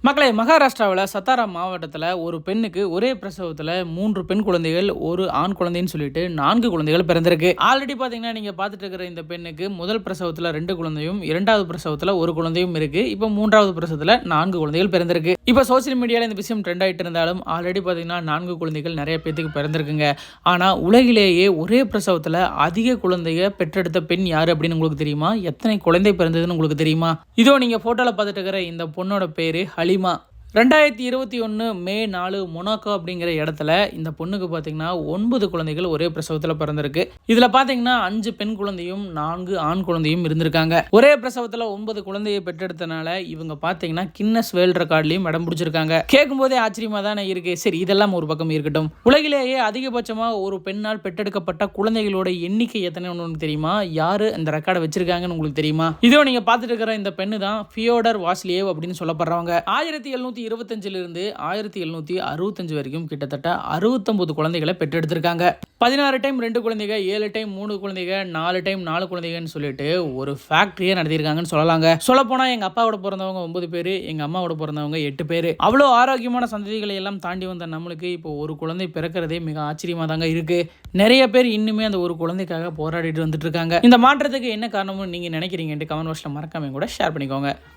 மக்களே, மகாராஷ்டிராவில் சத்தாரா மாவட்டத்தில் ஒரு பெண்ணுக்கு ஒரே பிரசவத்தில் 3 பெண் குழந்தைகள், ஒரு ஆண் குழந்தைன்னு சொல்லிட்டு 4 குழந்தைகள் பிறந்திருக்கு. ஆல்ரெடி பார்த்தீங்கன்னா நீங்கள் பார்த்துட்டு இருக்கிற இந்த பெண்ணுக்கு முதல் பிரசவத்தில் 2 குழந்தையும், இரண்டாவது பிரசவத்தில் ஒரு குழந்தையும் இருக்கு. இப்போ 3வது பிரசவத்தில் 4 குழந்தைகள் பிறந்திருக்கு. இப்போ சோசியல் மீடியாவில் இந்த விஷயம் ட்ரெண்ட் ஆகிட்டு இருந்தாலும் ஆல்ரெடி பார்த்தீங்கன்னா 4 குழந்தைகள் நிறைய பேத்துக்கு பிறந்திருக்குங்க. ஆனால் உலகிலேயே ஒரே பிரசவத்தில் அதிக குழந்தைய பெற்றெடுத்த பெண் யார் அப்படின்னு உங்களுக்கு தெரியுமா? எத்தனை குழந்தை பிறந்ததுன்னு உங்களுக்கு தெரியுமா? இதோ நீங்கள் ஃபோட்டோவில் பார்த்துட்டு இருக்கிற இந்த பொண்ணோட பேர் ஹலிமா. 2021 மே 4 மொனாக்கோ அப்படிங்கிற இடத்துல இந்த பொண்ணுக்கு பார்த்தீங்கன்னா 9 குழந்தைகள் ஒரே பிரசவத்தில் பிறந்திருக்கு. இதில் பார்த்தீங்கன்னா 5 பெண் குழந்தையும் 4 ஆண் குழந்தையும் இருந்திருக்காங்க. ஒரே பிரசவத்தில் 9 குழந்தையை பெற்றெடுத்தனால இவங்க பார்த்தீங்கன்னா கின்னஸ் வேர்ல்ட் ரெக்கார்ட்லையும் இடம் பிடிச்சிருக்காங்க. கேட்கும் போதே ஆச்சரியமா தானே இருக்கு. சரி, இதெல்லாம் ஒரு பக்கம் இருக்கட்டும். உலகிலேயே அதிகபட்சமாக ஒரு பெண்ணால் பெற்றெடுக்கப்பட்ட குழந்தைகளோட எண்ணிக்கை எத்தனை ஒன்று தெரியுமா? யாரு இந்த ரெக்கார்டை வச்சிருக்காங்கன்னு உங்களுக்கு தெரியுமா? இதோ நீங்க பார்த்துட்டு இருக்கிற இந்த பெண்ணு தான் ஃபியோடர் வாஸ்லியேவ் அப்படின்னு சொல்லப்படுறவங்க. 1725 1765 வரைக்கும் கிட்டத்தட்ட 69 குழந்தைகளை பெற்றெடுத்திருக்காங்க. 16 டைம் 2 குழந்தைகள், 7 டைம் 3 குழந்தைகள், 4 டைம் 4 குழந்தைகள்னு சொல்லிட்டு ஒரு ஃபேக்டரியே நடத்தியிருக்காங்கன்னு சொல்லலாங்க. சொல்லப்போனா எங்க அப்பாவோட பிறந்தவங்க 9 பேர், எங்க அம்மாவோட பிறந்தவங்க 8 பேர். அவ்வளோ ஆரோக்கியமான சந்ததிகளை எல்லாம் தாண்டி வந்த நம்மளுக்கு இப்போ ஒரு குழந்தை பிறக்கிறதே மிக ஆச்சரியமா தாங்க இருக்கு. நிறைய பேர் இன்னுமே அந்த ஒரு குழந்தைக்காக போராடிட்டு வந்துட்டு இருக்காங்க. இந்த மாற்றத்துக்கு என்ன காரணம்னு நீங்க நினைக்கிறீங்கன்னு கமெண்ட் பாக்ஸ்ல மறக்காம கூட ஷேர் பண்ணிக்கோங்க.